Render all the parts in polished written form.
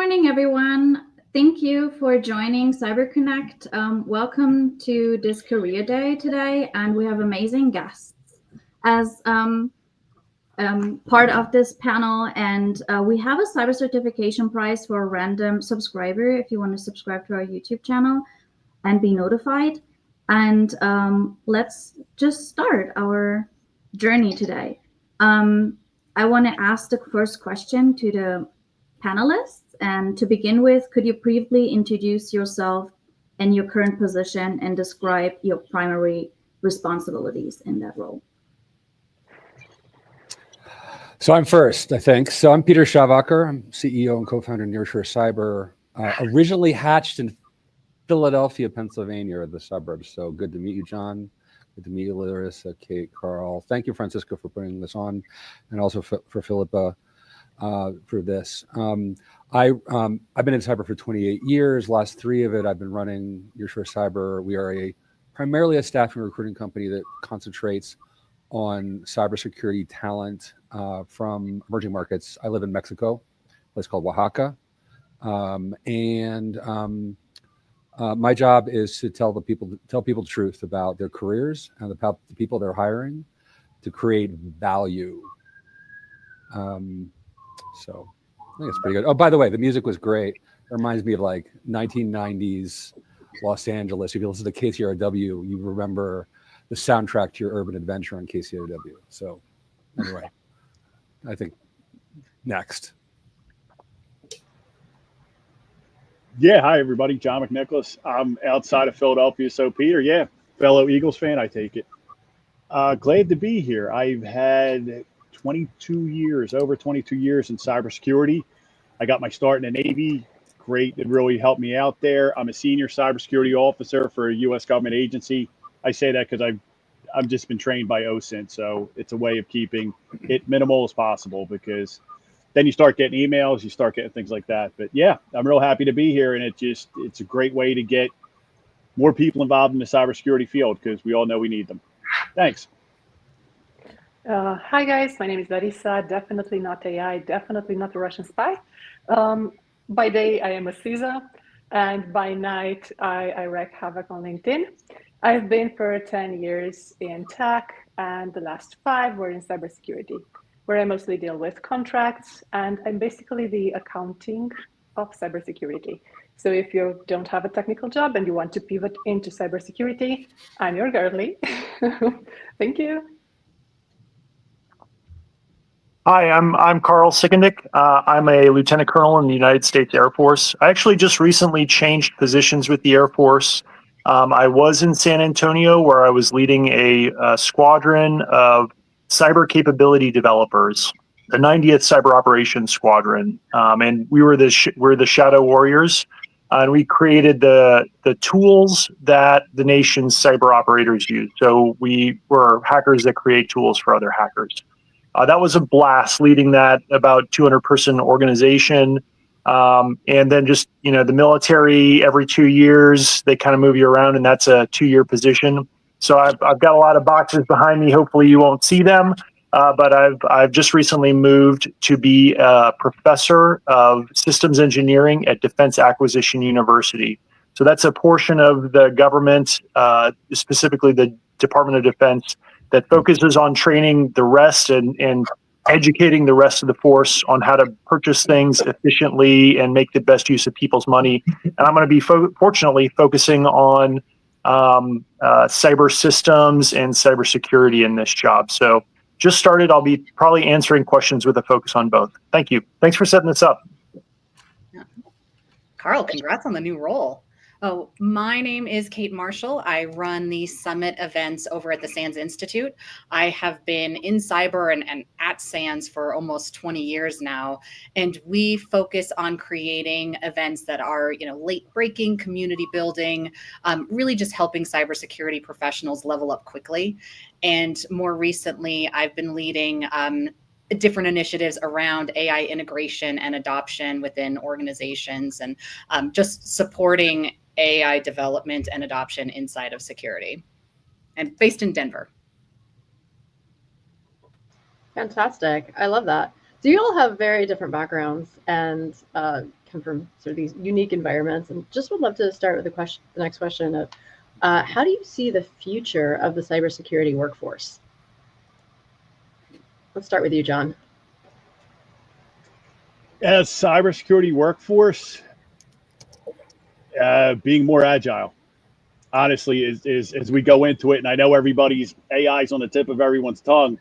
morning, everyone. Thank you for joining CyberConnect. Welcome to this career day today, and we have amazing guests as part of this panel. And we have a cyber certification prize for a random subscriber if you want to subscribe to our YouTube channel and be notified. And let's just start our journey today. I want to ask the first question to the panelists. And to begin with, could you briefly introduce yourself and your current position and describe your primary responsibilities in that role? So I'm first, I think. So I'm Peter Schavacher. I'm CEO and co-founder of Nearshore Cyber, originally hatched in Philadelphia, Pennsylvania, or the suburbs. So good to meet you, John. Good to meet you, Larissa, Kate, Carl. Thank you, Francisco, for putting this on, and also for Philippa for this. I've been in cyber for 28 years. Last 3 of it, I've been running Nearshore Cyber. We are primarily a staffing recruiting company that concentrates on cybersecurity talent from emerging markets. I live in Mexico, a place called Oaxaca. My job is to tell people the truth about their careers and about the people they're hiring to create value. So I think it's pretty good. Oh, by the way, the music was great. It reminds me of like 1990s Los Angeles. If you listen to KCRW, you remember the soundtrack to your urban adventure on KCRW. So anyway, I think next. Yeah, hi everybody. John McNicholas. I'm outside of Philadelphia, so Peter, yeah, fellow Eagles fan, I take it. Glad to be here. I've had over 22 years in cybersecurity. I got my start in the Navy. Great, it really helped me out there. I'm a senior cybersecurity officer for a U.S. government agency. I say that because I've just been trained by OSINT, so it's a way of keeping it minimal as possible, because then you start getting emails, you start getting things like that. But yeah, I'm real happy to be here, and it's a great way to get more people involved in the cybersecurity field, because we all know we need them. Thanks. Hi guys, my name is Larissa. Definitely not AI, definitely not a Russian spy. By day, I am a CISA, and by night, I wreak havoc on LinkedIn. I've been for 10 years in tech, and the last 5 were in cybersecurity, where I mostly deal with contracts, and I'm basically the accounting of cybersecurity. So if you don't have a technical job and you want to pivot into cybersecurity, I'm your girlie. Thank you. Hi, I'm Carl Sickendick. I'm a lieutenant colonel in the United States Air Force. I actually just recently changed positions with the Air Force. I was in San Antonio, where I was leading a squadron of cyber capability developers, the 90th Cyber Operations Squadron, and we're the Shadow Warriors, and we created the tools that the nation's cyber operators use. So we were hackers that create tools for other hackers. That was a blast, leading that about 200-person organization. And then just, the military, every 2 years, they kind of move you around, and that's a 2-year position. So I've got a lot of boxes behind me. Hopefully you won't see them. But I've just recently moved to be a professor of systems engineering at Defense Acquisition University. So that's a portion of the government, specifically the Department of Defense, that focuses on training the rest and educating the rest of the force on how to purchase things efficiently and make the best use of people's money. And I'm going to be fortunately focusing on cyber systems and cybersecurity in this job. So just started. I'll be probably answering questions with a focus on both. Thank you. Thanks for setting this up. Carl, congrats on the new role. Oh, my name is Kate Marshall. I run the summit events over at the SANS Institute. I have been in cyber and at SANS for almost 20 years now, and we focus on creating events that are, late breaking, community building, really just helping cybersecurity professionals level up quickly. And more recently, I've been leading different initiatives around AI integration and adoption within organizations, and just supporting AI development and adoption inside of security, and based in Denver. Fantastic. I love that. So you all have very different backgrounds and come from sort of these unique environments, and just would love to start with the next question of how do you see the future of the cybersecurity workforce? Let's start with you, John. As cybersecurity workforce, being more agile, honestly, is as we go into it. And I know everybody's AI is on the tip of everyone's tongue.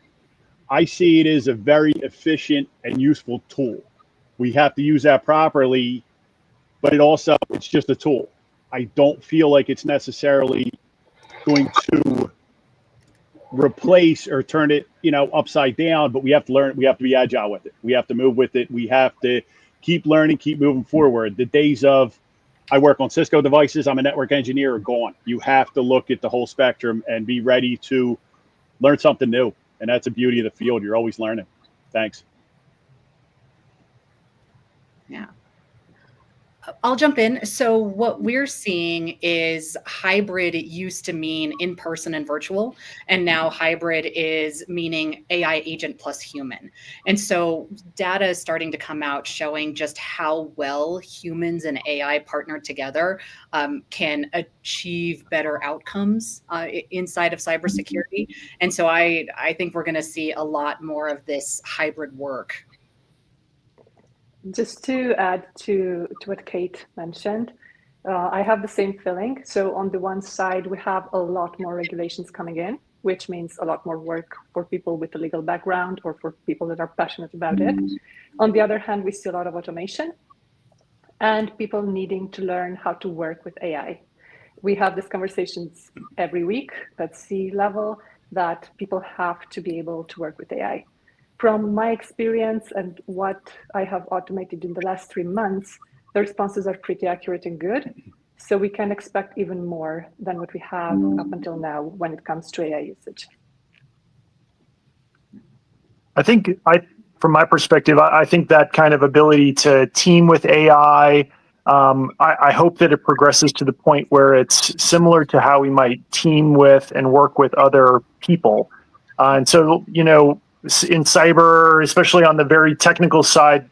I see it as a very efficient and useful tool. We have to use that properly, but it's just a tool. I don't feel like it's necessarily going to replace or turn it, upside down, but we have to learn, we have to be agile with it. We have to move with it. We have to keep learning, keep moving forward. The days of I work on Cisco devices, I'm a network engineer are gone. You have to look at the whole spectrum and be ready to learn something new. And that's the beauty of the field. You're always learning. Thanks. Yeah. I'll jump in. So what we're seeing is hybrid used to mean in-person and virtual, and now hybrid is meaning AI agent plus human. And so data is starting to come out showing just how well humans and AI partnered together can achieve better outcomes inside of cybersecurity. And so I think we're going to see a lot more of this hybrid work. Just to add to what Kate mentioned, I have the same feeling. So on the one side, we have a lot more regulations coming in, which means a lot more work for people with a legal background or for people that are passionate about it. On the other hand, we see a lot of automation and people needing to learn how to work with AI. We have these conversations every week at C-level that people have to be able to work with AI. From my experience and what I have automated in the last 3 months, the responses are pretty accurate and good. So we can expect even more than what we have up until now when it comes to AI usage. From my perspective, I think that kind of ability to team with AI, I hope that it progresses to the point where it's similar to how we might team with and work with other people. And so, in cyber, especially on the very technical side,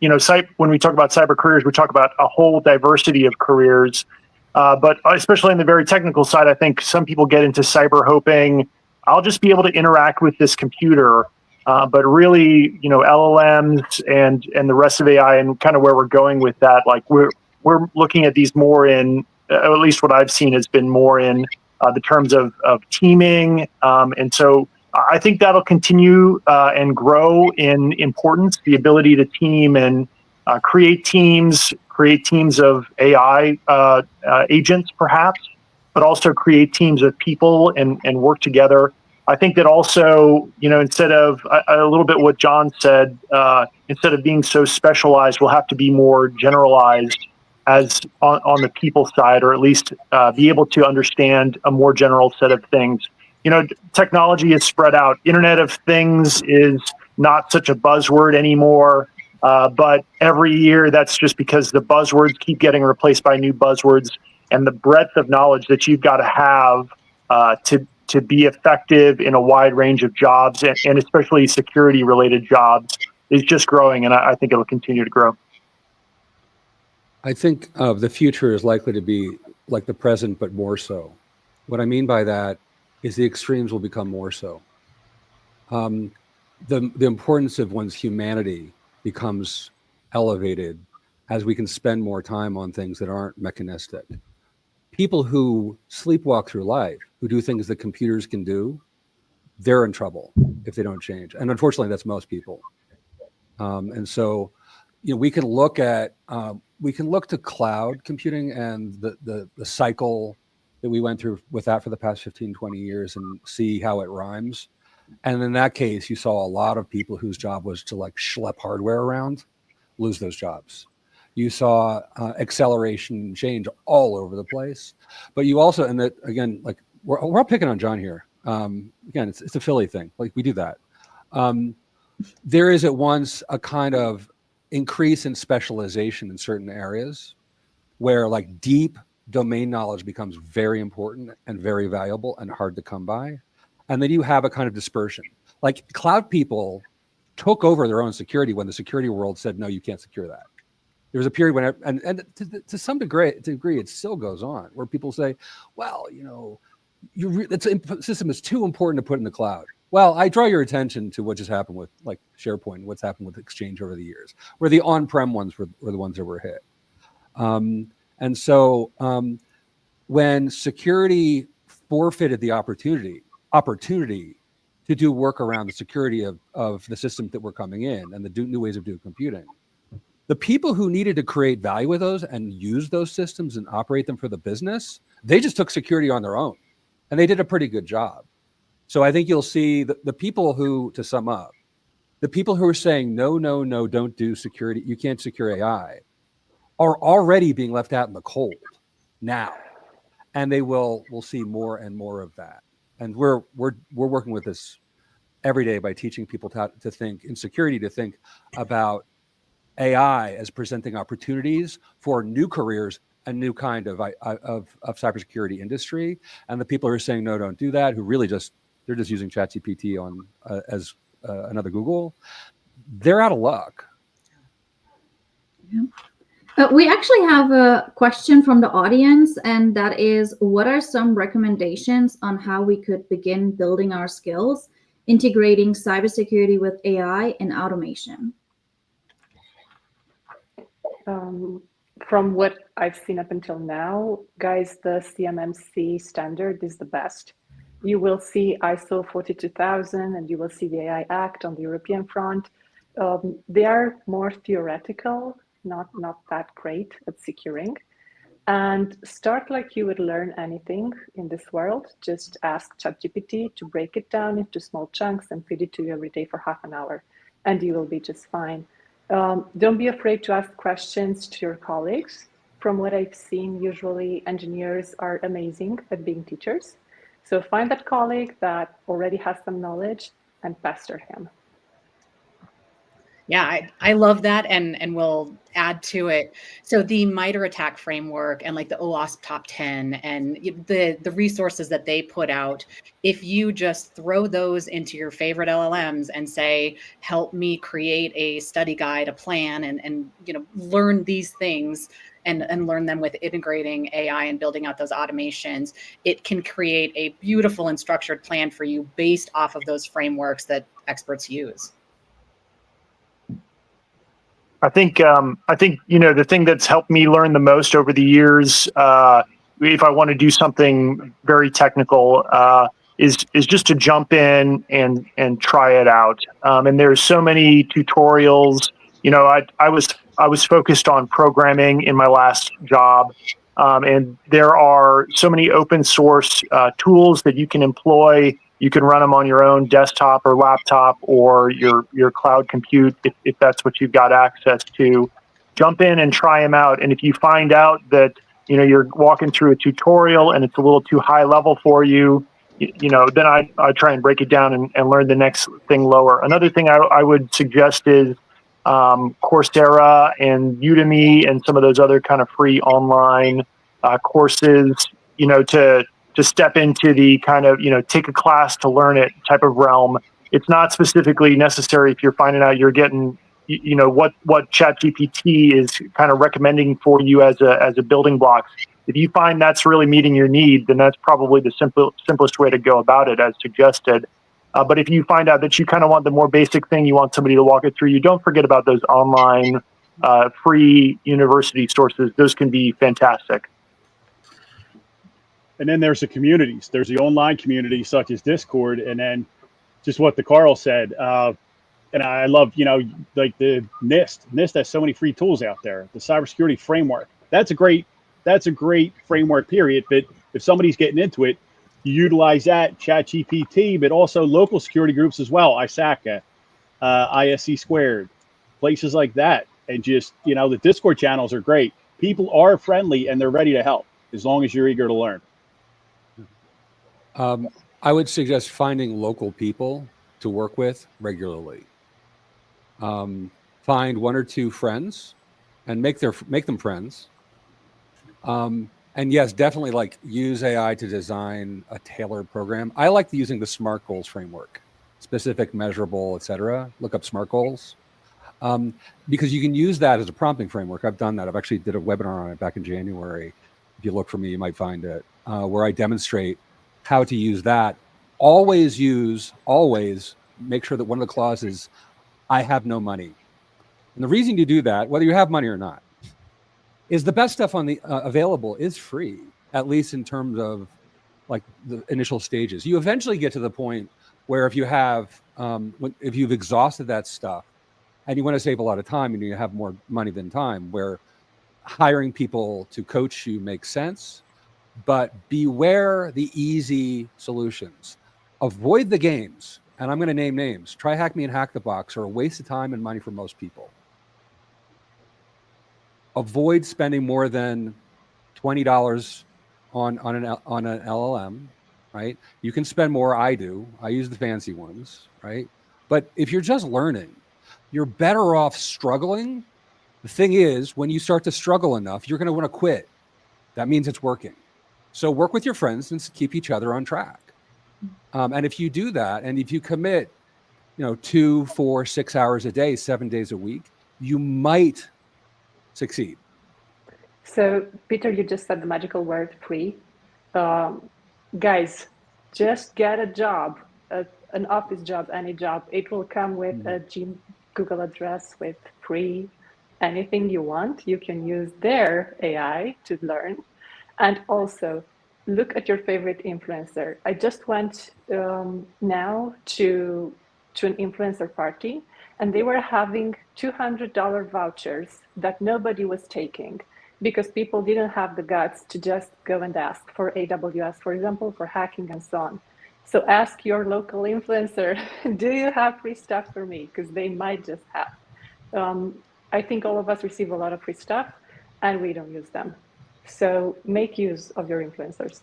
when we talk about cyber careers, we talk about a whole diversity of careers. But especially on the very technical side, I think some people get into cyber hoping, I'll just be able to interact with this computer. But really, LLMs and the rest of AI and kind of where we're going with that, like we're looking at these more in, at least what I've seen has been more in the terms of teaming. And so I think that'll continue and grow in importance, the ability to team and create teams of AI agents, perhaps, but also create teams of people and work together. I think that also, instead of a little bit what John said, instead of being so specialized, we'll have to be more generalized as on the people side, or at least be able to understand a more general set of things. Technology is spread out. Internet of Things is not such a buzzword anymore, but every year that's just because the buzzwords keep getting replaced by new buzzwords, and the breadth of knowledge that you've got to have to be effective in a wide range of jobs, and especially security-related jobs, is just growing, and I think it'll continue to grow. I think the future is likely to be like the present, but more so. What I mean by that is the extremes will become more so. The importance of one's humanity becomes elevated as we can spend more time on things that aren't mechanistic. People who sleepwalk through life, who do things that computers can do, they're in trouble if they don't change. And unfortunately, that's most people. And so, we can look to cloud computing and the cycle that we went through with that for the past 15, 20 years and see how it rhymes. And in that case, you saw a lot of people whose job was to schlep hardware around, lose those jobs. You saw acceleration and change all over the place. But you also, and that again, we're all picking on John here. Again, it's a Philly thing. We do that. There is at once a kind of increase in specialization in certain areas where deep domain knowledge becomes very important and very valuable and hard to come by. And then you have a kind of dispersion. Cloud people took over their own security when the security world said, no, you can't secure that. There was a period when, and to some degree, it still goes on, where people say, well, the system is too important to put in the cloud. Well, I draw your attention to what just happened with like SharePoint, what's happened with Exchange over the years, where the on-prem ones were the ones that were hit. And so when security forfeited the opportunity to do work around the security of the systems that were coming in and the new ways of doing computing, the people who needed to create value with those and use those systems and operate them for the business, they just took security on their own, and they did a pretty good job. So I think you'll see the people who, to sum up, the people who are saying, no, don't do security, you can't secure AI, are already being left out in the cold now. And we'll see more and more of that. And we're working with this every day by teaching people to think in security, to think about AI as presenting opportunities for new careers, a new kind of cybersecurity industry. And the people who are saying, no, don't do that, who really they're just using ChatGPT on as another Google, they're out of luck. Yeah. We actually have a question from the audience, and that is, what are some recommendations on how we could begin building our skills, integrating cybersecurity with AI and automation? From what I've seen up until now, guys, the CMMC standard is the best. You will see ISO 42000 and you will see the AI Act on the European front. They are more theoretical, not that great at securing. And start like you would learn anything in this world. Just ask ChatGPT to break it down into small chunks and feed it to you every day for half an hour, and you will be just fine. Don't be afraid to ask questions to your colleagues. From what I've seen, usually engineers are amazing at being teachers. So find that colleague that already has some knowledge and pester him. Yeah, I love that, and we'll add to it. So the MITRE ATT&CK framework and like the OWASP Top 10 and the resources that they put out, if you just throw those into your favorite LLMs and say, help me create a study guide, a plan, and learn these things and learn them with integrating AI and building out those automations, it can create a beautiful and structured plan for you based off of those frameworks that experts use. I think the thing that's helped me learn the most over the years, if I want to do something very technical, is just to jump in and try it out. And there's so many tutorials. I was focused on programming in my last job, and there are so many open source tools that you can employ. You can run them on your own desktop or laptop or your cloud compute if that's what you've got access to. Jump in and try them out. And if you find out that you're walking through a tutorial and it's a little too high level for you, then I try and break it down and learn the next thing lower. Another thing I would suggest is Coursera and Udemy and some of those other kind of free online courses, to step into the kind of, take a class to learn it type of realm. It's not specifically necessary if you're finding out you're getting, what ChatGPT is kind of recommending for you as a building blocks. If you find that's really meeting your need, then that's probably the simplest way to go about it, as suggested. But if you find out that you kind of want the more basic thing, you want somebody to walk it through, you don't forget about those online free university sources. Those can be fantastic. And then there's the communities. There's the online communities such as Discord, and then just what the Carl said. And I love, like the NIST. NIST has so many free tools out there. The cybersecurity framework. That's a great framework, period. But if somebody's getting into it, you utilize that, ChatGPT, but also local security groups as well, ISACA, ISC squared, places like that. And just, the Discord channels are great. People are friendly and they're ready to help as long as you're eager to learn. I would suggest finding local people to work with regularly. Find one or two friends and make them friends. And yes, definitely use AI to design a tailored program. I like using the SMART goals framework. specific, measurable, etc. Look up SMART goals. Because you can use that as a prompting framework. I've done that. I've actually did a webinar on it back in January. If you look for me, you might find it, where I demonstrate how to use that. Always make sure that one of the clauses, I have no money. And the reason you do that, whether you have money or not, is the best stuff on the available is free, at least in terms of like the initial stages. You eventually get to the point where if you have, if you've exhausted that stuff and you want to save a lot of time and you have more money than time, where hiring people to coach you makes sense, but beware the easy solutions. Avoid the games, and I'm going to name names. Try Hack Me and Hack the Box are a waste of time and money for most people. Avoid spending more than $20 on an LLM, right? You can spend more. I do. I use the fancy ones, right? But if you're just learning, you're better off struggling. The thing is, when you start to struggle enough, you're going to want to quit. That means it's working. So work with your friends and keep each other on track. And if you do that, and if you commit, 2, 4, 6 hours a day, 7 days a week, you might succeed. So, Peter, you just said the magical word free. Guys, just get a job, an office job, any job. It will come with a Google address with free anything you want. You can use their AI to learn. And also, look at your favorite influencer. I just went now to an influencer party, and they were having $200 vouchers that nobody was taking because people didn't have the guts to just go and ask for AWS, for example, for hacking and so on. So ask your local influencer, do you have free stuff for me? Because they might just have. I think all of us receive a lot of free stuff and we don't use them. So make use of your influencers.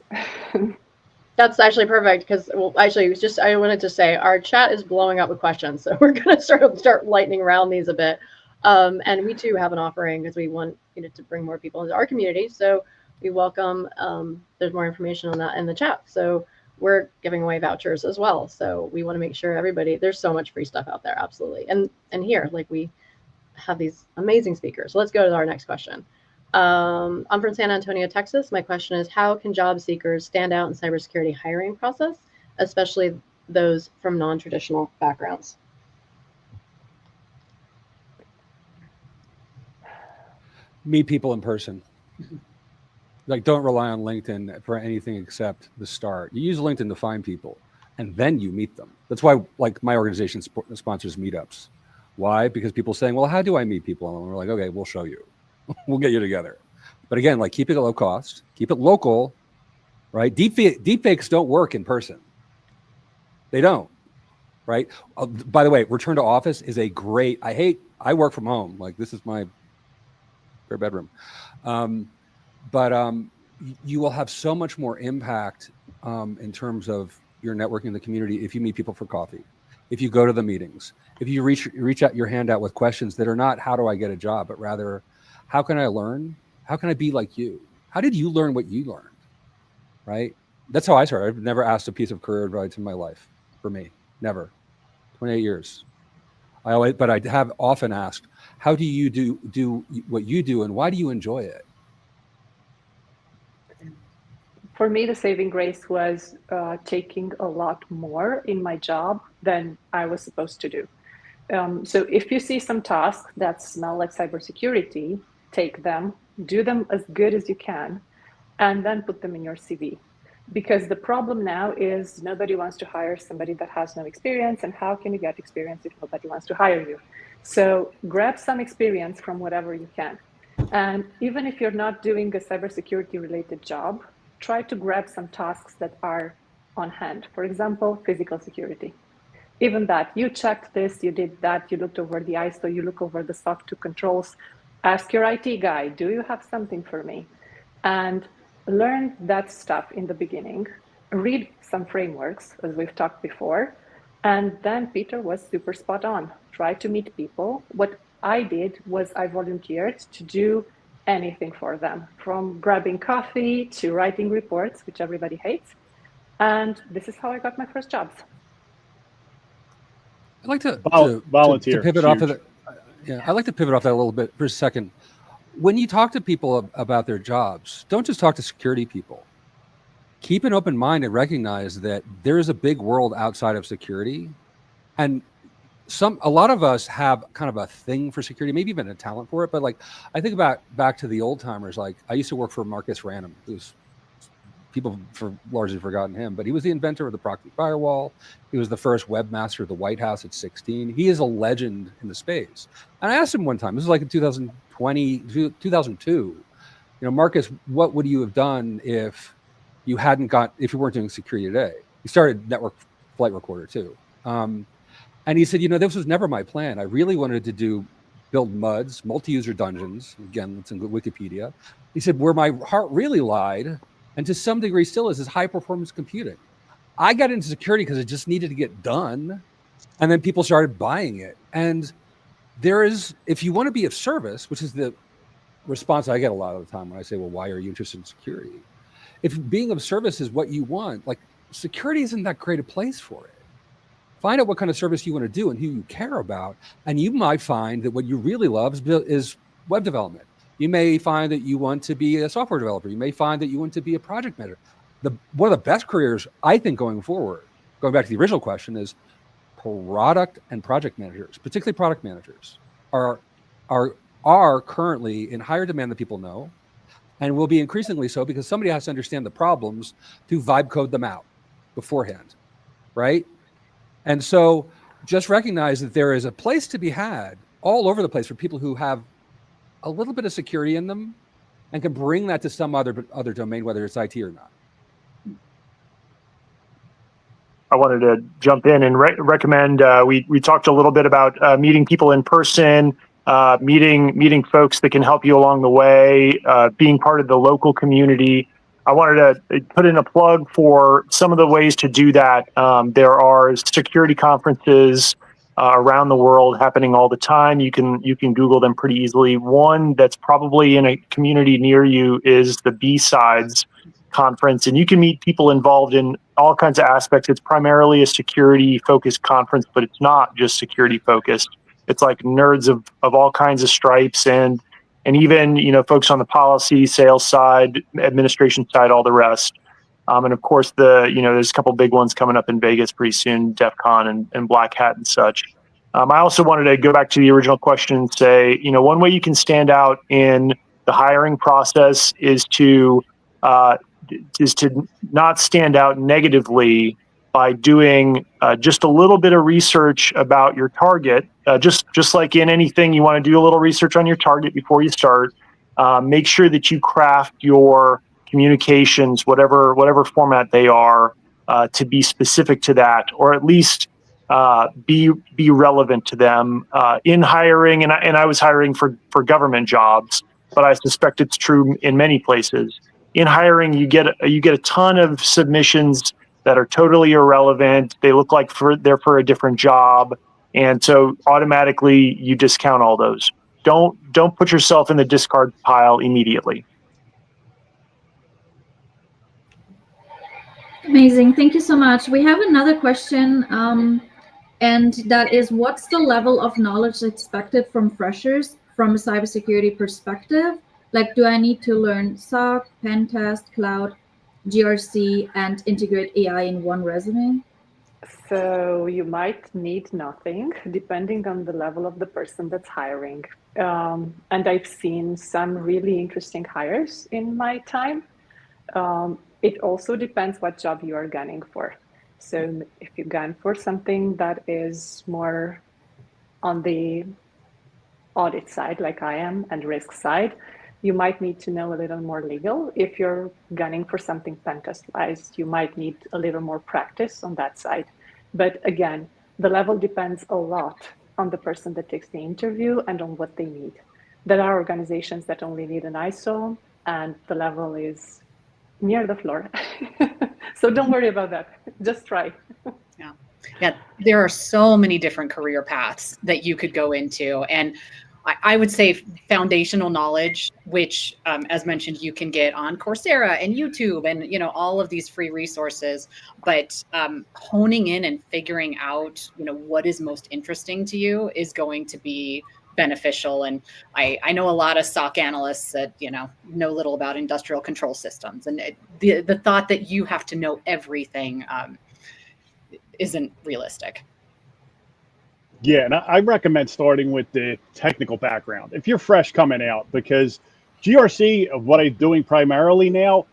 That's actually perfect because, well, actually, it was just, I wanted to say our chat is blowing up with questions. So we're going to start lightning around these a bit. And we too have an offering because we want to bring more people into our community. So we welcome, there's more information on that in the chat. So we're giving away vouchers as well. So we want to make sure everybody, there's so much free stuff out there. Absolutely. And here, like, we have these amazing speakers. So let's go to our next question. I'm from San Antonio, Texas. My question is, how can job seekers stand out in cybersecurity hiring process, especially those from non-traditional backgrounds? Meet people in person. Like, don't rely on LinkedIn for anything except the start. You use LinkedIn to find people, and then you meet them. That's why, like, my organization sponsors meetups. Why? Because people saying, well, how do I meet people? And we're like, okay, we'll show you. We'll get you together. But again, like, keep it low cost, keep it local, right? Deepfakes don't work in person. They don't, right? By the way, return to office is a great, I work from home. Like, this is my spare bedroom. But you will have so much more impact in terms of your networking in the community if you meet people for coffee, if you go to the meetings, if you reach out your hand out with questions that are not, how do I get a job, but rather, how can I learn? How can I be like you? How did you learn what you learned, right? That's how I started. I've never asked a piece of career advice in my life, for me, never. 28 years. But I have often asked, how do you do what you do, and why do you enjoy it? For me, the saving grace was taking a lot more in my job than I was supposed to do. So if you see some tasks that smell like cybersecurity, take them, do them as good as you can, and then put them in your CV. Because the problem now is nobody wants to hire somebody that has no experience, and how can you get experience if nobody wants to hire you? So grab some experience from whatever you can. And even if you're not doing a cybersecurity related job, try to grab some tasks that are on hand. For example, physical security. Even that, you checked this, you did that, you looked over the ISO, you look over the SOC 2 controls, ask your IT guy, do you have something for me? And learn that stuff in the beginning, read some frameworks, as we've talked before, and then Peter was super spot on. Try to meet people. What I did was I volunteered to do anything for them, from grabbing coffee to writing reports, which everybody hates. And this is how I got my first jobs. I'd like to volunteer. to pivot It's off of huge. I'd like to pivot off that a little bit for a second. When you talk to people about their jobs, don't just talk to security people. Keep an open mind and recognize that there is a big world outside of security, and a lot of us have kind of a thing for security, maybe even a talent for it. But like, I think about back to the old timers. Like, I used to work for Marcus Random, who's people for largely forgotten him, but he was the inventor of the proxy firewall. He was the first webmaster of the White House at 16. He is a legend in the space. And I asked him one time, this was like in 2020, 2002, Marcus, what would you have done if you weren't doing security today? He started Network Flight Recorder too. And he said, this was never my plan. I really wanted to build MUDs, multi-user dungeons. Again, that's in Wikipedia. He said, where my heart really lied, and to some degree still is high performance computing. I got into security because it just needed to get done. And then people started buying it. And if you want to be of service, which is the response I get a lot of the time when I say, well, why are you interested in security? If being of service is what you want, like, security isn't that great a place for it. Find out what kind of service you want to do and who you care about. And you might find that what you really love is web development. You may find that you want to be a software developer. You may find that you want to be a project manager. One of the best careers, I think, going forward, going back to the original question, is product and project managers, particularly product managers, are currently in higher demand than people know, and will be increasingly so because somebody has to understand the problems to vibe code them out beforehand, right? And so just recognize that there is a place to be had all over the place for people who have a little bit of security in them and can bring that to some other domain, whether it's IT or not. I wanted to jump in and recommend, we talked a little bit about meeting people in person, meeting folks that can help you along the way, being part of the local community. I wanted to put in a plug for some of the ways to do that. There are security conferences around the world happening all the time. You can Google them pretty easily. One that's probably in a community near you is the B-Sides conference, and you can meet people involved in all kinds of aspects. It's primarily a security focused conference, but it's not just security focused. It's like nerds of all kinds of stripes and even folks on the policy, sales side, administration side, all the rest. And of course, there's a couple big ones coming up in Vegas pretty soon, DEF CON and Black Hat and such. I also wanted to go back to the original question and say, one way you can stand out in the hiring process is to not stand out negatively by doing just a little bit of research about your target. Just like in anything, you want to do a little research on your target before you start. Make sure that you craft your communications, whatever format they are, to be specific to that, or at least be relevant to them in hiring. And I was hiring for government jobs, but I suspect it's true in many places. In hiring, you get a ton of submissions that are totally irrelevant. They look like they're for a different job, and so automatically you discount all those. Don't put yourself in the discard pile immediately. Amazing. Thank you so much. We have another question, and that is, what's the level of knowledge expected from freshers from a cybersecurity perspective? Like, do I need to learn SOC, pen test, cloud, GRC, and integrate AI in one resume? So you might need nothing, depending on the level of the person that's hiring. And I've seen some really interesting hires in my time. It also depends what job you are gunning for. So if you gun for something that is more on the audit side, like I am, and risk side, you might need to know a little more legal. If you're gunning for something pen test-wise, you might need a little more practice on that side. But again, the level depends a lot on the person that takes the interview and on what they need. There are organizations that only need an ISO, and the level is near the floor. So don't worry about that. Just try. Yeah, there are so many different career paths that you could go into. And I would say foundational knowledge, which, as mentioned, you can get on Coursera and YouTube and, you know, all of these free resources. But honing in and figuring out, you know, what is most interesting to you is going to be beneficial. And I know a lot of SOC analysts that, you know little about industrial control systems. And the thought that you have to know everything isn't realistic. Yeah, and I recommend starting with the technical background if you're fresh coming out, because GRC, of what I'm doing primarily now,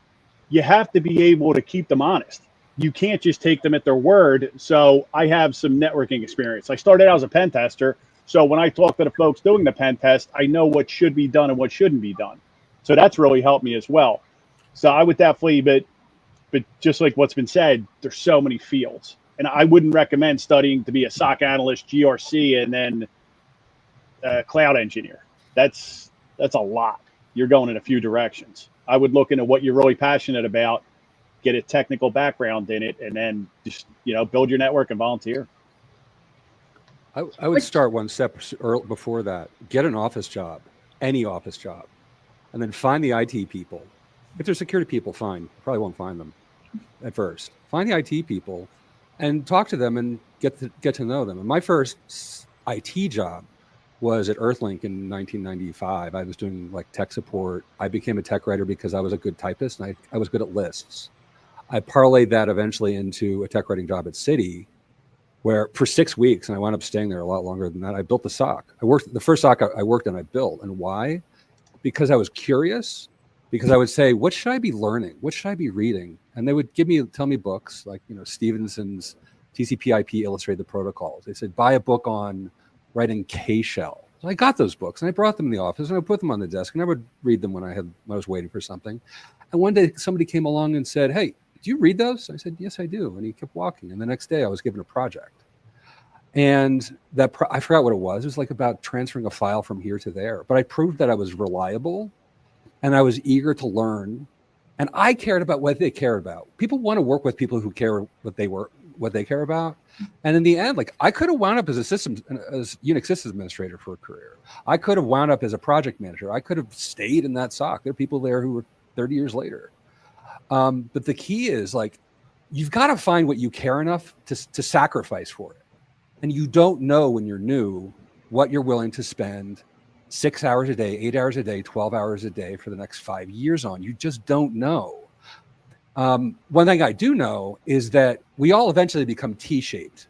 you have to be able to keep them honest. You can't just take them at their word. So I have some networking experience. I started out as a pen tester. So when I talk to the folks doing the pen test, I know what should be done and what shouldn't be done. So that's really helped me as well. So I would definitely, but just like what's been said, there's so many fields. And I wouldn't recommend studying to be a SOC analyst, GRC, and then a cloud engineer. That's a lot. You're going in a few directions. I would look into what you're really passionate about, get a technical background in it, and then just, build your network and volunteer. I would start one step before that. Get an office job, any office job, and then find the IT people. If they're security people, fine. Probably won't find them at first. Find the IT people and talk to them and get to know them. And my first IT job was at Earthlink in 1995. I was doing like tech support. I became a tech writer because I was a good typist and I was good at lists. I parlayed that eventually into a tech writing job at Citi, where for 6 weeks, and I wound up staying there a lot longer than that. I built the SOC. The first SOC I worked on, I built. And why? Because I was curious. Because I would say, what should I be learning? What should I be reading? And they would tell me books like, Stevenson's TCP/IP Illustrated the Protocols. They said, buy a book on writing K-shell. So I got those books and I brought them in the office and I put them on the desk and I would read them when I was waiting for something. And one day somebody came along and said, hey, do you read those? I said, yes, I do. And he kept walking. And the next day I was given a project. And I forgot what it was. It was like about transferring a file from here to there. But I proved that I was reliable. And I was eager to learn, and I cared about what they cared about. People want to work with people who care what they care about. And in the end, like I could have wound up as as Unix systems administrator for a career. I could have wound up as a project manager. I could have stayed in that SOC. There are people there who were 30 years later. But the key is like, you've got to find what you care enough to sacrifice for it. And you don't know when you're new what you're willing to spend 6 hours a day, 8 hours a day, 12 hours a day for the next 5 years on. You just don't know. One thing I do know is that we all eventually become T-shaped.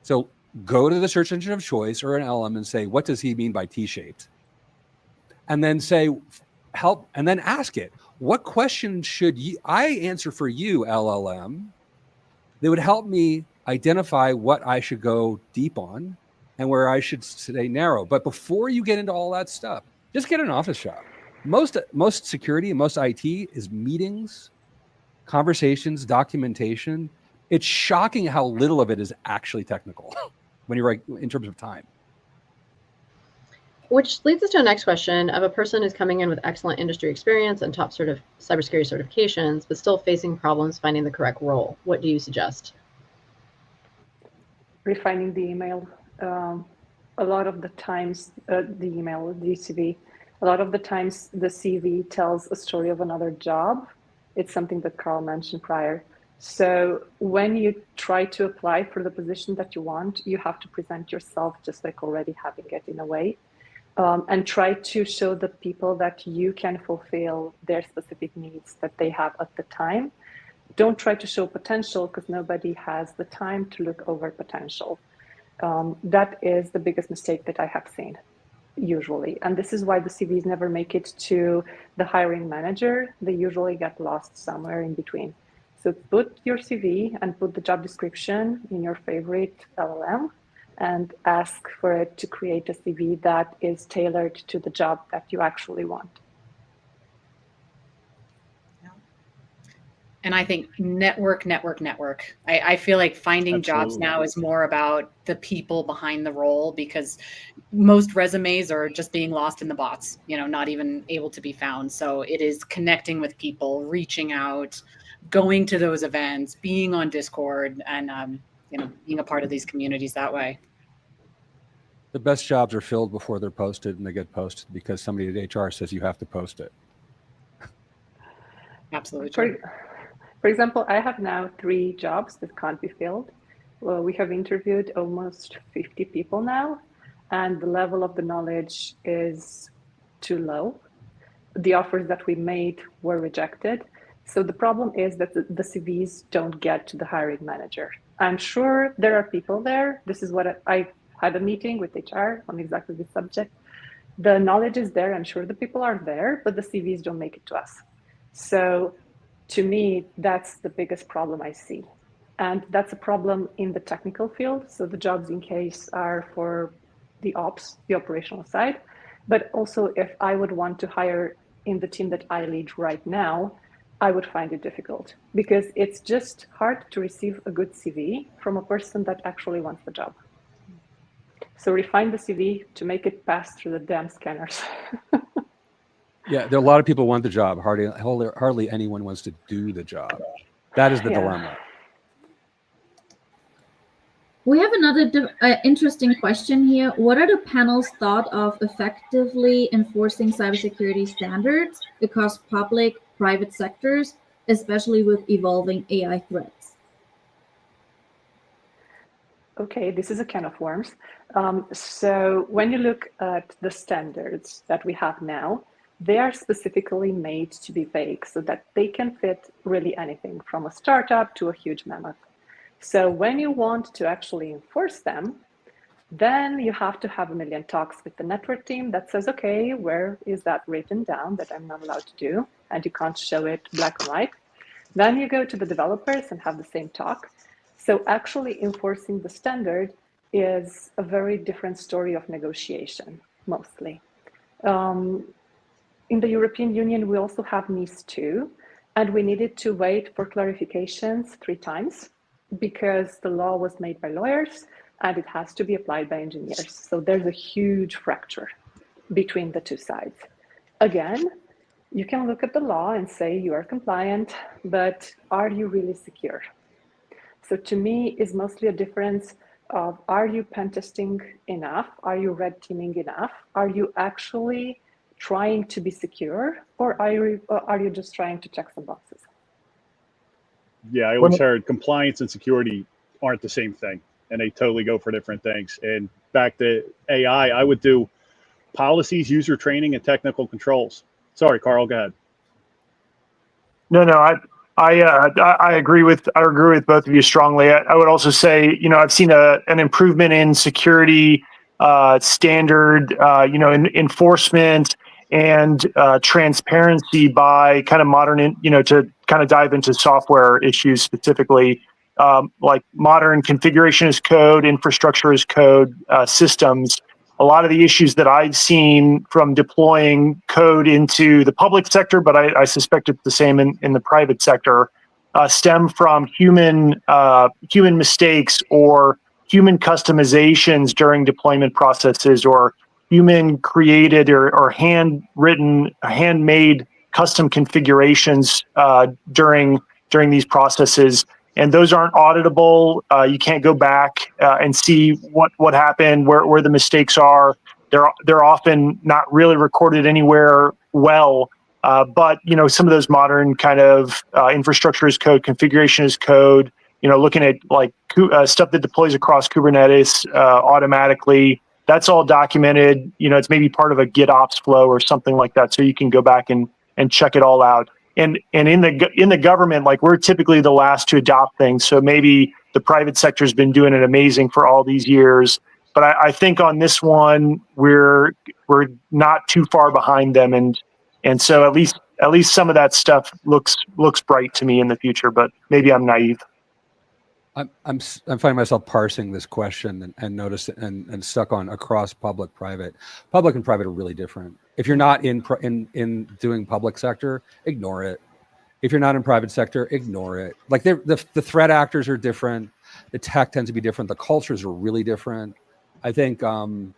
So go to the search engine of choice or an LM and say, what does he mean by T-shaped? And then say, help, and then ask it, what question should I answer for you, LLM, that would help me identify what I should go deep on and where I should stay narrow. But before you get into all that stuff, just get an office job. Most security and most IT is meetings, conversations, documentation. It's shocking how little of it is actually technical when you're in terms of time. Which leads us to the next question of a person who's coming in with excellent industry experience and top sort of cybersecurity certifications, but still facing problems finding the correct role. What do you suggest? Refining the email. A lot of the times, the CV, a lot of the times the CV tells a story of another job. It's something that Carl mentioned prior. So when you try to apply for the position that you want, you have to present yourself just like already having it in a way, and try to show the people that you can fulfill their specific needs that they have at the time. Don't try to show potential because nobody has the time to look over potential. That is the biggest mistake that I have seen usually. And this is why the CVs never make it to the hiring manager. They usually get lost somewhere in between. So put your CV and put the job description in your favorite LLM and ask for it to create a CV that is tailored to the job that you actually want. And I think network. I feel like finding Absolutely. jobs now is more about the people behind the role, because most resumes are just being lost in the bots, not even able to be found. So it is connecting with people, reaching out, going to those events, being on Discord, and being a part of these communities that way. The best jobs are filled before they're posted, and they get posted because somebody at HR says you have to post it. Absolutely true. For example, I have now 3 jobs that can't be filled. Well, we have interviewed almost 50 people now, and the level of the knowledge is too low. The offers that we made were rejected. So the problem is that the CVs don't get to the hiring manager. I'm sure there are people there. This is what I had a meeting with HR on exactly this subject. The knowledge is there. I'm sure the people are there, but the CVs don't make it to us. So to me, that's the biggest problem I see. And that's a problem in the technical field. So the jobs in case are for the ops, the operational side. But also if I would want to hire in the team that I lead right now, I would find it difficult because it's just hard to receive a good CV from a person that actually wants the job. So refine the CV to make it pass through the damn scanners. Yeah, there are a lot of people who want the job. Hardly anyone wants to do the job. That is the dilemma. We have another interesting question here. What are the panel's thought of effectively enforcing cybersecurity standards across public, private sectors, especially with evolving AI threats? Okay, this is a can of worms. So when you look at the standards that we have now, they are specifically made to be vague so that they can fit really anything from a startup to a huge mammoth. So when you want to actually enforce them, then you have to have a million talks with the network team that says, okay, where is that written down that I'm not allowed to do? And you can't show it black and white. Then you go to the developers and have the same talk. So actually enforcing the standard is a very different story of negotiation, mostly. In the European Union, we also have NIS2, and we needed to wait for clarifications 3 times because the law was made by lawyers and it has to be applied by engineers. So there's a huge fracture between the 2 sides. Again, you can look at the law and say you are compliant, but are you really secure? So to me, it's mostly a difference of, are you pen testing enough? Are you red teaming enough? Are you actually trying to be secure, or are you just trying to check some boxes? Yeah, I always heard compliance and security aren't the same thing, and they totally go for different things. And back to AI, I would do policies, user training, and technical controls. Sorry, Carl, go ahead. No, I agree with both of you strongly. I would also say, I've seen an improvement in security standard, enforcement and transparency by kind of modern, to kind of dive into software issues specifically, like modern configuration as code, infrastructure as code systems. A lot of the issues that I've seen from deploying code into the public sector, but I suspect it's the same in the private sector, stem from human mistakes or human customizations during deployment processes, or human created or handwritten, handmade custom configurations during these processes. And those aren't auditable. You can't go back and see what happened, where the mistakes are. They're often not really recorded anywhere well. But some of those modern kind of infrastructure as code, configuration as code, looking at like stuff that deploys across Kubernetes automatically. That's all documented. It's maybe part of a GitOps flow or something like that, so you can go back and check it all out. And in the government, like, we're typically the last to adopt things. So maybe the private sector has been doing it amazing for all these years, but I think on this one we're not too far behind them, and so at least some of that stuff looks bright to me in the future. But maybe I'm naive. I'm finding myself parsing this question and notice it and stuck on across public, private. Public and private are really different. If you're not in doing public sector, ignore it. If you're not in private sector, ignore it. Like the threat actors are different. The tech tends to be different. The cultures are really different. I think Carl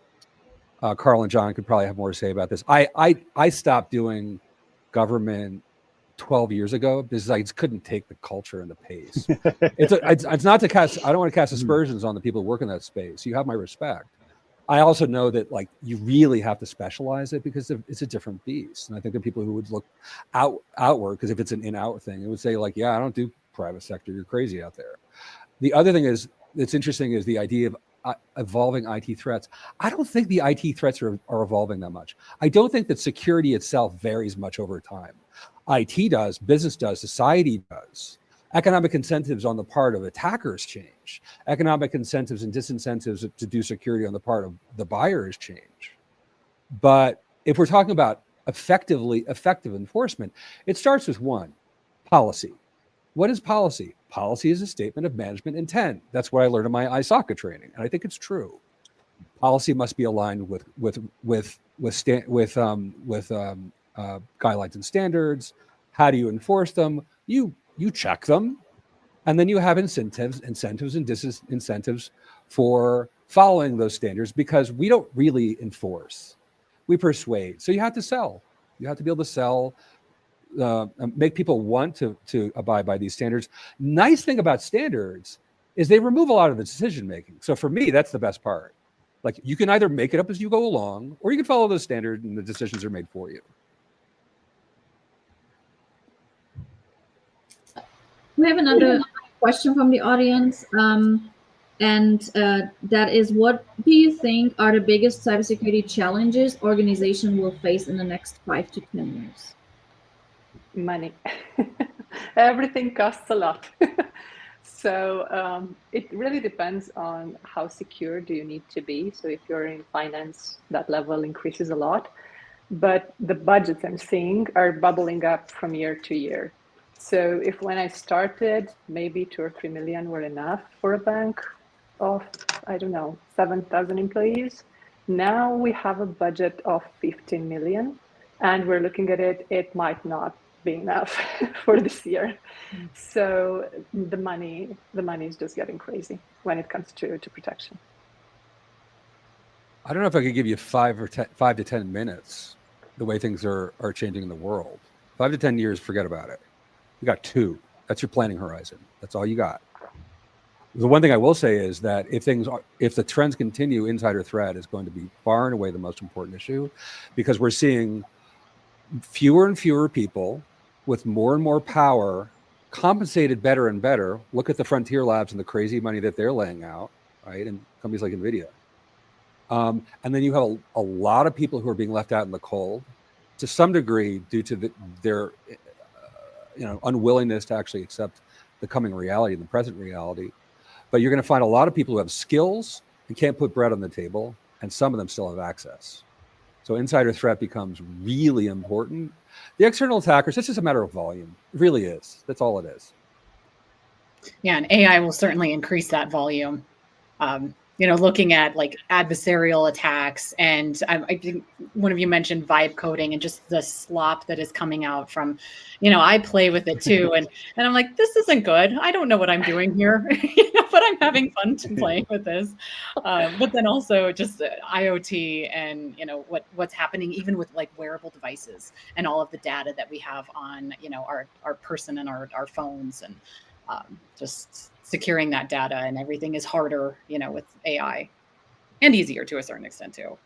and John could probably have more to say about this. I stopped doing government 12 years ago because I just couldn't take the culture and the pace. It's not to cast. I don't want to cast aspersions on the people who work in that space. You have my respect. I also know that like you really have to specialize it because it's a different beast. And I think the people who would look outward, because if it's an in-out thing, it would say like, yeah, I don't do private sector. You're crazy out there. The other thing that's interesting is the idea of evolving IT threats. I don't think the IT threats are evolving that much. I don't think that security itself varies much over time. IT does, business does, society does. Economic incentives on the part of attackers change. Economic incentives and disincentives to do security on the part of the buyers change. But if we're talking about effective enforcement, it starts with one, policy. What is policy? Policy is a statement of management intent. That's what I learned in my ISACA training, and I think it's true. Policy must be aligned with guidelines and standards. How do you enforce them? You check them, and then you have incentives and disincentives for following those standards, because we don't really enforce, we persuade. So you have to sell. You have to be able to sell, make people want to abide by these standards. Nice thing about standards is they remove a lot of the decision making. So for me, that's the best part. Like you can either make it up as you go along, or you can follow the standard and the decisions are made for you. We have another question from the audience, and that is, what do you think are the biggest cybersecurity challenges organizations will face in the next 5 to 10 years? Money. Everything costs a lot. So it really depends on how secure do you need to be. So if you're in finance, that level increases a lot. But the budgets I'm seeing are bubbling up from year to year. So if when I started, maybe 2 or 3 million were enough for a bank of, I don't know, 7,000 employees. Now we have a budget of 15 million, and we're looking at it, it might not be enough for this year. So the money is just getting crazy when it comes to protection. I don't know if I could give you 5 to 10 minutes, the way things are changing in the world. 5 to 10 years, forget about it. You got 2. That's your planning horizon. That's all you got. The one thing I will say is that if the trends continue, insider threat is going to be far and away the most important issue, because we're seeing fewer and fewer people with more and more power compensated better and better. Look at the Frontier Labs and the crazy money that they're laying out, right? And companies like NVIDIA. And then you have a lot of people who are being left out in the cold to some degree due to their unwillingness to actually accept the coming reality and the present reality. But you're going to find a lot of people who have skills and can't put bread on the table, and some of them still have access. So insider threat becomes really important. The external attackers, it's just a matter of volume. It really is. That's all it is. Yeah, and AI will certainly increase that volume. Looking at like adversarial attacks, and I think one of you mentioned vibe coding and just the slop that is coming out from, I play with it too, and I'm like, this isn't good. I don't know what I'm doing here, but I'm having fun playing with this. But then also just IoT and what's happening even with like wearable devices and all of the data that we have on our person and our phones, and just securing that data, and everything is harder, with AI, and easier to a certain extent too.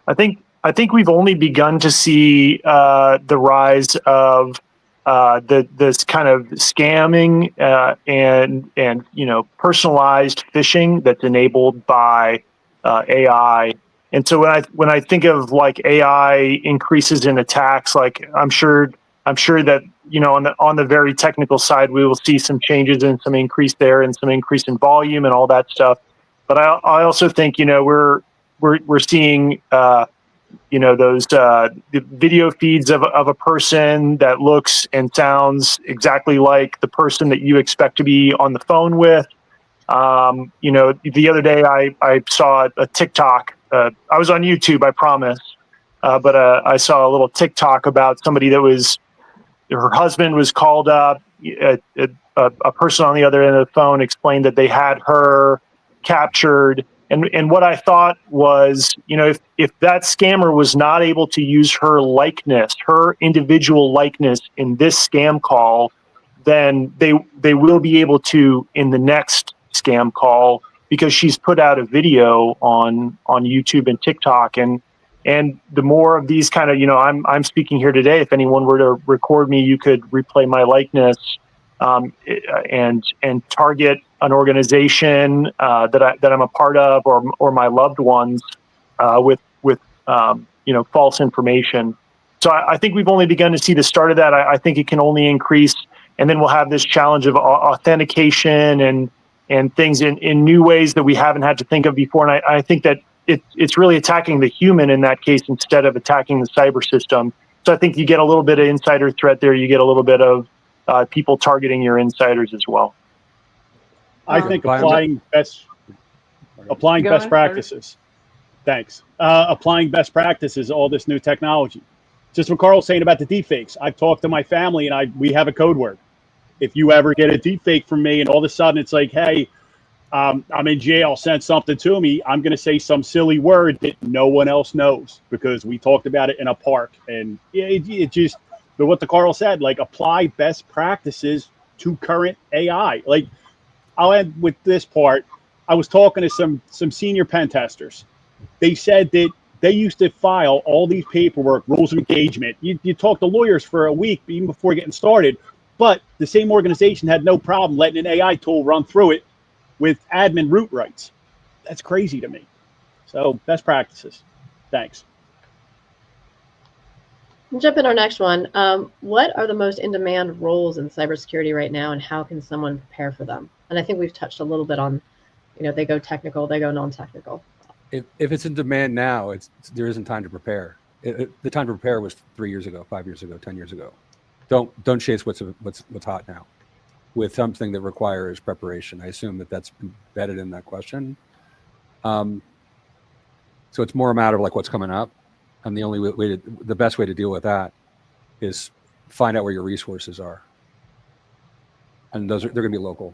I think we've only begun to see the rise of this kind of scamming and personalized phishing that's enabled by AI. And so when I think of like AI increases in attacks, like I'm sure that on the very technical side, we will see some changes and some increase there, and some increase in volume and all that stuff. But I also think we're seeing those the video feeds of a person that looks and sounds exactly like the person that you expect to be on the phone with. The other day I saw a TikTok. I was on YouTube, I promise, but I saw a little TikTok about somebody that was. Her husband was called up. A person on the other end of the phone explained that they had her captured. And what I thought was, if that scammer was not able to use her likeness, her individual likeness in this scam call, then they will be able to in the next scam call. because she's put out a video on YouTube and TikTok, and the more of these kind of, I'm speaking here today. If anyone were to record me, you could replay my likeness, and target an organization that I'm a part of, or my loved ones, with false information. So I think we've only begun to see the start of that. I think it can only increase, and then we'll have this challenge of authentication and things in new ways that we haven't had to think of before. And I think that it's really attacking the human in that case instead of attacking the cyber system. So I think you get a little bit of insider threat there. You get a little bit of people targeting your insiders as well. I think applying best practices. Thanks. Applying best practices, all this new technology. Just what Carl's saying about the deepfakes. I've talked to my family, and we have a code word. If you ever get a deepfake from me, and all of a sudden it's like, hey, I'm in jail, send something to me, I'm going to say some silly word that no one else knows because we talked about it in a park. And it just, but what the Carl said, like, apply best practices to current AI. Like, I'll end with this part. I was talking to some senior pen testers. They said that they used to file all these paperwork, rules of engagement. You talk to lawyers for a week even before getting started, but the same organization had no problem letting an AI tool run through it with admin root rights. That's crazy to me. So best practices. Thanks. We'll jump in our next one. What are the most in-demand roles in cybersecurity right now, and how can someone prepare for them? And I think we've touched a little bit on, they go technical, they go non-technical. If it's in demand now, there isn't time to prepare. The time to prepare was 3 years ago, 5 years ago, 10 years ago. Don't chase what's hot now with something that requires preparation. I assume that's embedded in that question. So it's more a matter of like what's coming up, and the only way the best way to deal with that is find out where your resources are, and they're going to be local.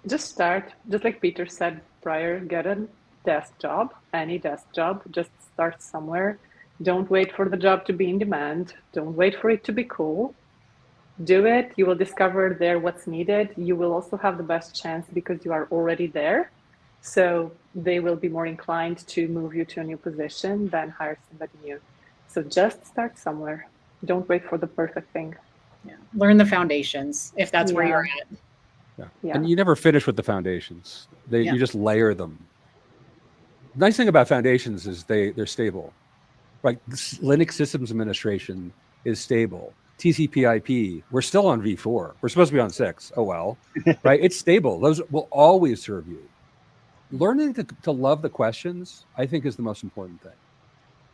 Just start, just like Peter said prior, get a desk job, any desk job, just start somewhere. Don't wait for the job to be in demand. Don't wait for it to be cool. Do it. You will discover there what's needed. You will also have the best chance because you are already there. So they will be more inclined to move you to a new position than hire somebody new. So just start somewhere. Don't wait for the perfect thing. Yeah. Learn the foundations if that's where you're at. Yeah. And you never finish with the foundations. You just layer them. The nice thing about foundations is they're stable. Right? Linux Systems Administration is stable. TCP/IP, we're still on v4. We're supposed to be on 6. Oh well, right? It's stable. Those will always serve you. Learning to love the questions, I think, is the most important thing.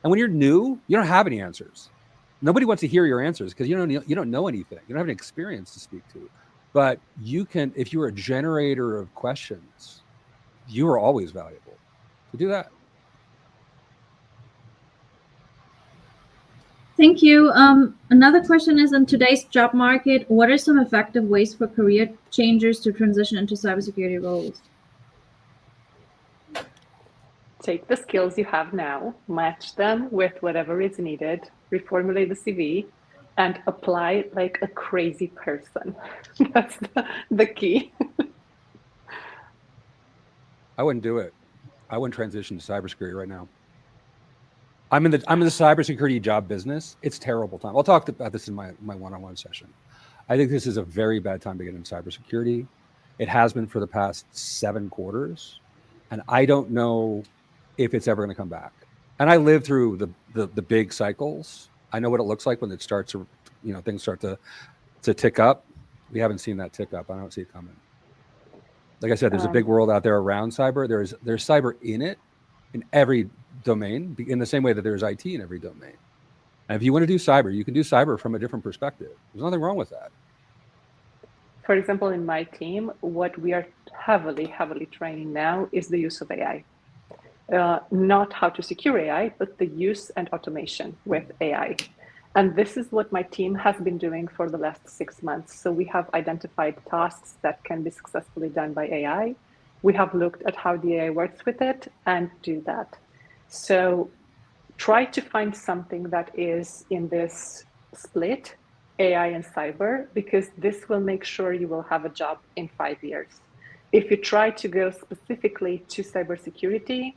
And when you're new, you don't have any answers. Nobody wants to hear your answers because you don't know anything. You don't have any experience to speak to. But you can, if you're a generator of questions, you are always valuable. So do that. Thank you. Another question is, in today's job market, what are some effective ways for career changers to transition into cybersecurity roles? Take the skills you have now, match them with whatever is needed, reformulate the CV, and apply like a crazy person. That's the key. I wouldn't do it. I wouldn't transition to cybersecurity right now. I'm in the cybersecurity job business. It's terrible time. I'll talk about this in my one-on-one session. I think this is a very bad time to get into cybersecurity. It has been for the past 7 quarters, and I don't know if it's ever going to come back. And I lived through the big cycles. I know what it looks like when it starts to, things start to tick up. We haven't seen that tick up. I don't see it coming. Like I said, there's a big world out there around cyber. There's cyber in it, in every domain, in the same way that there's IT in every domain. And if you want to do cyber, you can do cyber from a different perspective. There's nothing wrong with that. For example, in my team, what we are heavily training now is the use of AI. Not how to secure AI, but the use and automation with AI. And this is what my team has been doing for the last 6 months. So we have identified tasks that can be successfully done by AI. We have looked at how the AI works with it and do that. So try to find something that is in this split AI and cyber, because this will make sure you will have a job in 5 years. If you try to go specifically to cybersecurity,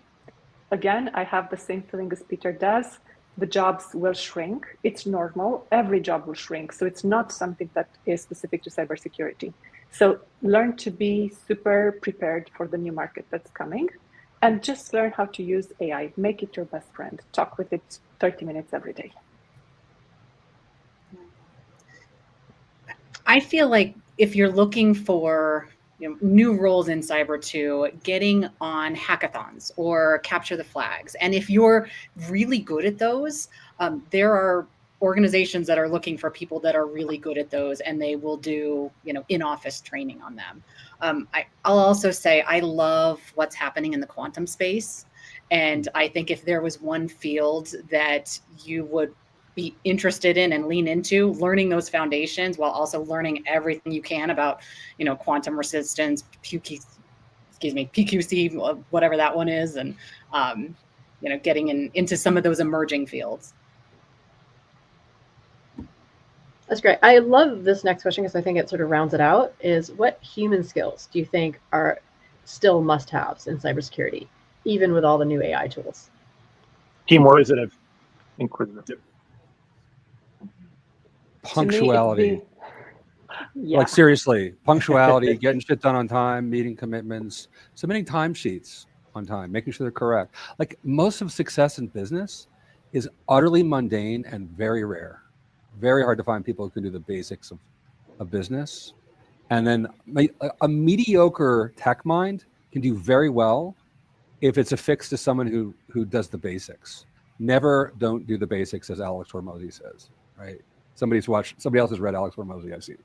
again, I have the same feeling as Peter does. The jobs will shrink. It's normal. Every job will shrink. So it's not something that is specific to cybersecurity. So learn to be super prepared for the new market that's coming, and just learn how to use AI. Make it your best friend. Talk with it 30 minutes every day. I feel like if you're looking for new roles in cyber too, getting on hackathons or capture the flags, and if you're really good at those, there are organizations that are looking for people that are really good at those, and they will do in-office training on them. I'll also say I love what's happening in the quantum space, and I think if there was one field that you would be interested in and lean into, learning those foundations while also learning everything you can about, quantum resistance, PQC, whatever that one is, and getting into some of those emerging fields. That's great. I love this next question because I think it sort of rounds it out. Is what human skills do you think are still must-haves in cybersecurity, even with all the new AI tools? Teamwork. Inquisitive. Punctuality. Yeah. Like seriously, punctuality, getting shit done on time, meeting commitments, submitting timesheets on time, making sure they're correct. Like most of success in business is utterly mundane and very rare. Very hard to find people who can do the basics of business. And then a mediocre tech mind can do very well if it's affixed to someone who does the basics. Never don't do the basics, as Alex Hormozy says, right? Somebody else has read Alex Hormozy, I've seen.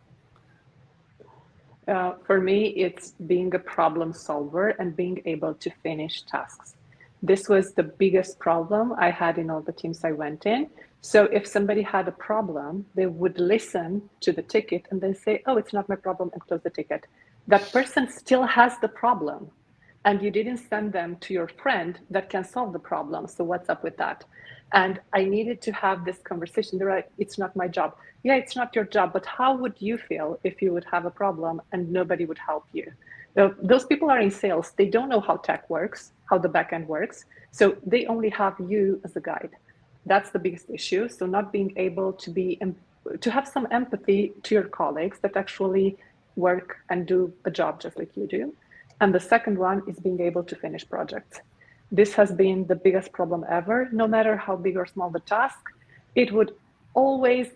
For me, it's being a problem solver and being able to finish tasks. This was the biggest problem I had in all the teams I went in. So if somebody had a problem, they would listen to the ticket and then say, oh, it's not my problem, and close the ticket. That person still has the problem, and you didn't send them to your friend that can solve the problem. So what's up with that? And I needed to have this conversation. They're like, it's not my job. Yeah, it's not your job, but how would you feel if you would have a problem and nobody would help you? Those people are in sales. They don't know how tech works, how the backend works. So they only have you as a guide. That's the biggest issue. So not being able to have some empathy to your colleagues that actually work and do a job just like you do. And the second one is being able to finish projects. This has been the biggest problem ever. No matter how big or small the task, it would always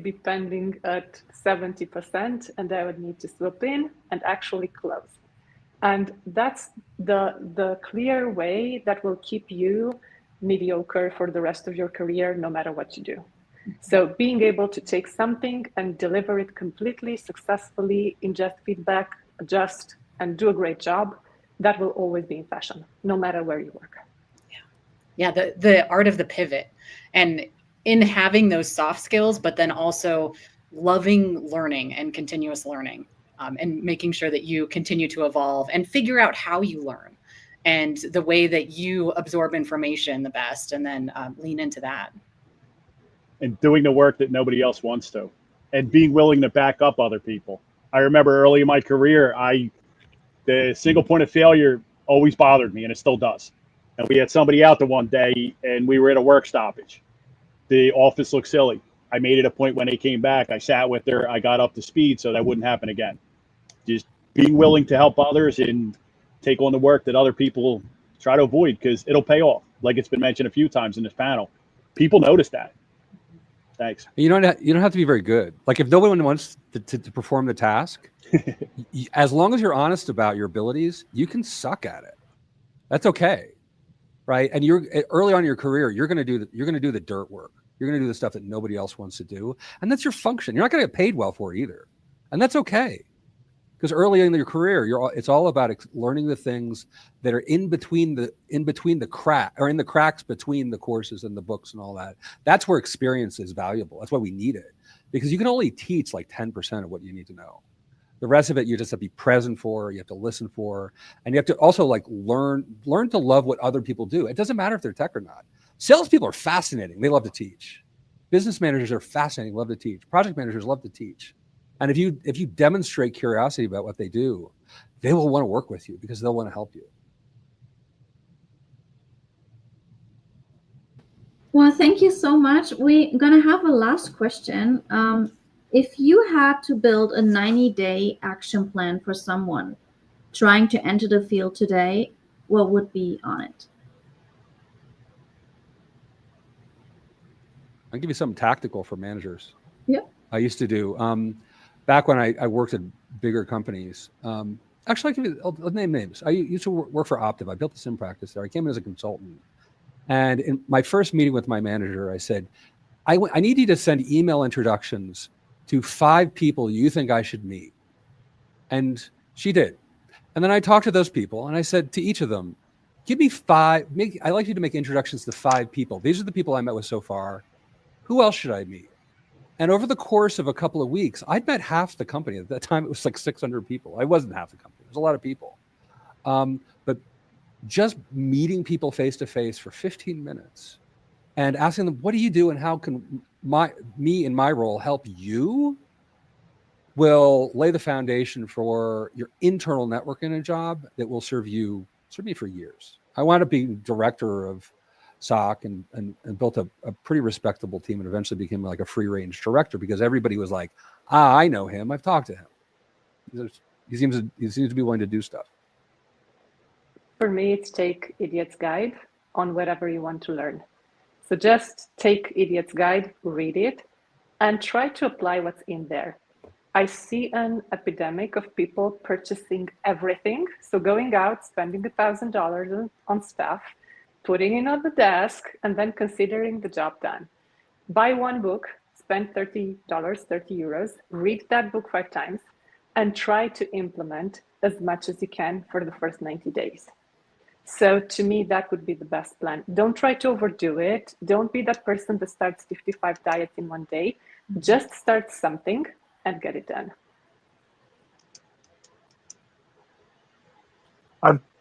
be pending at 70%, and I would need to swoop in and actually close. And that's the clear way that will keep you mediocre for the rest of your career, no matter what you do. So being able to take something and deliver it completely successfully, ingest feedback, adjust, and do a great job, that will always be in fashion, no matter where you work. Yeah, the art of the pivot, and in having those soft skills, but then also loving learning and continuous learning, and making sure that you continue to evolve and figure out how you learn and the way that you absorb information the best, and then lean into that. And doing the work that nobody else wants to, and being willing to back up other people. I remember early in my career, the single point of failure always bothered me, and it still does. And we had somebody out there one day, and we were at a work stoppage. The office looked silly. I made it a point when they came back, I sat with her, I got up to speed so that wouldn't happen again. Just being willing to help others and take on the work that other people try to avoid, because it'll pay off. Like it's been mentioned a few times in this panel. People notice that. Thanks. You don't have to be very good. Like if no one wants to perform the task, as long as you're honest about your abilities, you can suck at it. That's okay, right? And you're early on in your career, you're going to do the dirt work. You're going to do the stuff that nobody else wants to do, and that's your function. You're not going to get paid well for it either, and that's okay. Because early in your career, it's all about learning the things that are in between the cracks between the courses and the books and all that. That's where experience is valuable. That's why we need it, because you can only teach like 10% of what you need to know. The rest of it, you just have to be present for. You have to listen for, and you have to also like learn to love what other people do. It doesn't matter if they're tech or not. Salespeople are fascinating. They love to teach. Business managers are fascinating, love to teach. Project managers love to teach. And if you demonstrate curiosity about what they do, they will want to work with you because they'll want to help you. Well, thank you so much. We're going to have a last question. If you had to build a 90-day action plan for someone trying to enter the field today, what would be on it? I'll give you something tactical for managers. Yeah. I used to do back when I worked at bigger companies. Actually, I'll name names. I used to work for Optiv. I built the SIM practice there. I came in as a consultant. And in my first meeting with my manager, I said, I need you to send email introductions to 5 people you think I should meet. And she did. And then I talked to those people and I said to each of them, give me 5, I'd like you to make introductions to 5 people. These are the people I met with so far. Who else should I meet? And over the course of a couple of weeks, I'd met half the company. At that time, it was like 600 people. I wasn't half the company. It was a lot of people. But just meeting people face to face for 15 minutes and asking them, what do you do and how can me in my role help you, will lay the foundation for your internal network in a job that will serve me for years. I wound up being director of SOC and built a pretty respectable team and eventually became like a free range director because everybody was like, I know him. I've talked to him. He seems to be willing to do stuff. For me, it's take Idiot's Guide on whatever you want to learn. So just take Idiot's Guide, read it, and try to apply what's in there. I see an epidemic of people purchasing everything. So going out, spending $1,000 on stuff, putting it on the desk, and then considering the job done. Buy one book, spend $30, 30 euros, read that book 5 times, and try to implement as much as you can for the first 90 days. So to me, that would be the best plan. Don't try to overdo it. Don't be that person that starts 55 diets in one day. Just start something and get it done.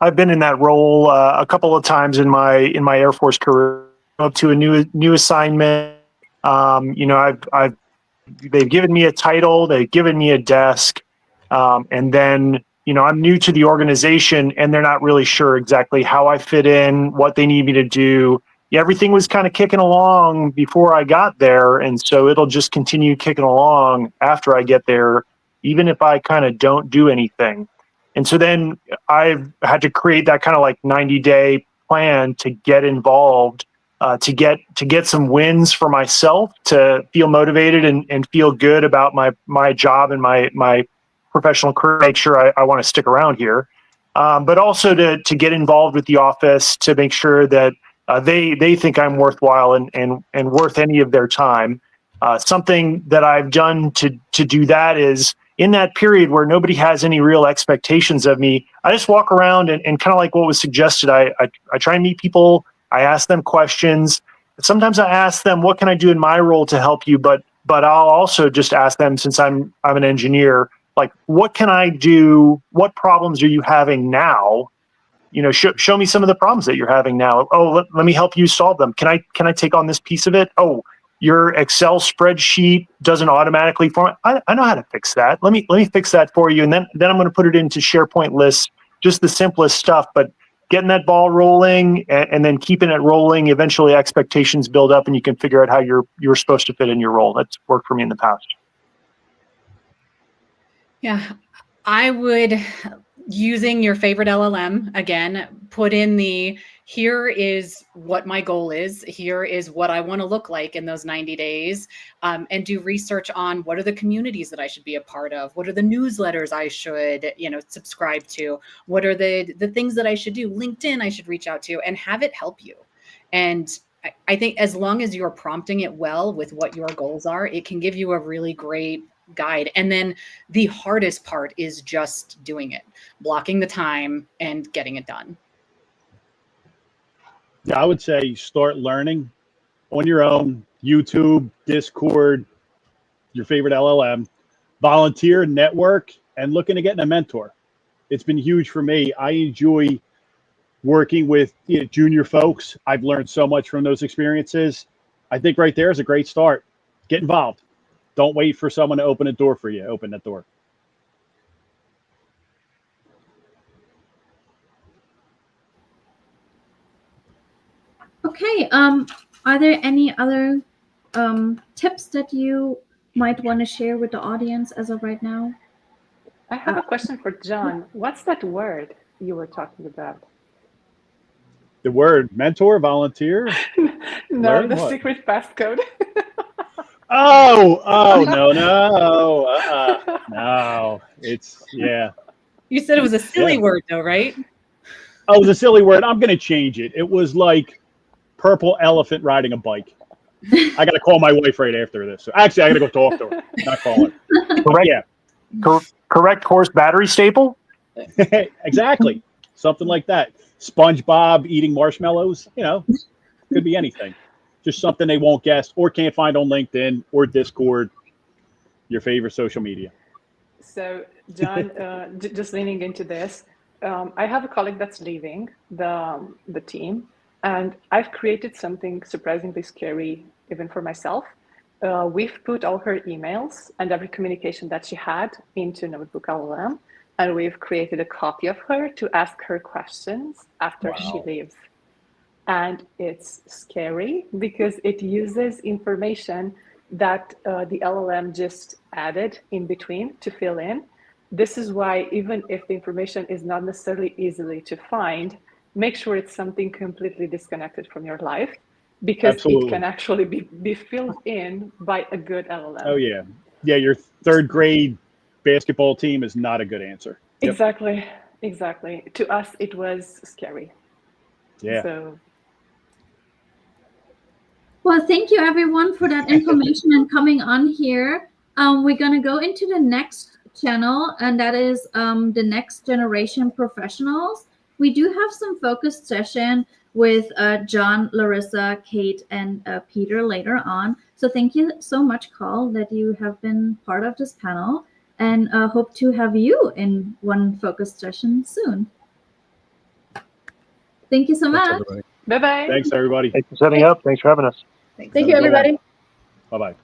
I've been in that role a couple of times in my Air Force career. Up to a new assignment. They've given me a title, they've given me a desk, and then I'm new to the organization, and they're not really sure exactly how I fit in, what they need me to do. Everything was kind of kicking along before I got there, and so it'll just continue kicking along after I get there, even if I kind of don't do anything. And so then I've had to create that kind of like 90-day plan to get involved, to get some wins for myself, to feel motivated and feel good about my job and my professional career, make sure I want to stick around here, but also to get involved with the office to make sure that they think I'm worthwhile and worth any of their time. Something that I've done to do that is, in that period where nobody has any real expectations of me, I just walk around and kind of like what was suggested, I try and meet people, I ask them questions. Sometimes I ask them, what can I do in my role to help you? But I'll also just ask them, since I'm an engineer, like, what can I do? What problems are you having now? Show me some of the problems that you're having now. Oh, let me help you solve them. Can I take on this piece of it? Oh, your Excel spreadsheet doesn't automatically format. I know how to fix that. Let me fix that for you. And then I'm going to put it into SharePoint lists, just the simplest stuff, but getting that ball rolling and then keeping it rolling. Eventually expectations build up and you can figure out how you're supposed to fit in your role. That's worked for me in the past. Yeah, I would, using your favorite LLM, again, put in here is what my goal is. Here is what I want to look like in those 90 days, and do research on what are the communities that I should be a part of? What are the newsletters I should, subscribe to? What are the things that I should do? LinkedIn I should reach out to, and have it help you. And I think as long as you're prompting it well with what your goals are, it can give you a really great guide. And then the hardest part is just doing it, blocking the time and getting it done. Yeah, I would say start learning on your own. YouTube, Discord, your favorite LLM, volunteer, network, and looking to getting a mentor. It's been huge for me. I enjoy working with junior folks. I've learned so much from those experiences. I think right there is a great start. Get involved. Don't wait for someone to open a door for you. Open that door. Okay. Are there any other tips that you might want to share with the audience as of right now? I have a question for John. What's that word you were talking about? The word mentor, volunteer, No, learn the what? secret passcode. Oh, no. It's, yeah. You said it was a silly word, though, right? Oh, it was a silly word. I'm going to change it. It was like purple elephant riding a bike. I got to call my wife right after this. So actually, I got to go talk to her. Not call her. Correct. Yeah, Correct course battery staple. exactly. Something like that. SpongeBob eating marshmallows. Could be anything. Just something they won't guess or can't find on LinkedIn or Discord, your favorite social media. So, John, just leaning into this, I have a colleague that's leaving the team, and I've created something surprisingly scary, even for myself. We've put all her emails and every communication that she had into Notebook LLM, and we've created a copy of her to ask her questions after she leaves. And it's scary because it uses information that the LLM just added in between to fill in. This is why even if the information is not necessarily easily to find, make sure it's something completely disconnected from your life, because Absolutely. it can actually be filled in by a good LLM. Oh, yeah. Yeah, your third grade basketball team is not a good answer. Yep. Exactly. To us, it was scary. Yeah. So. Well, thank you everyone for that information and coming on here. We're going to go into the next channel, and that is the next generation professionals. We do have some focused session with John, Larissa, Kate, and Peter later on. So thank you so much, Carl, that you have been part of this panel, and hope to have you in one focused session soon. Thank you so much. Everybody. Bye-bye. Thanks, everybody. Thanks for setting up. Thanks for having us. Thank you, everybody. Bye-bye.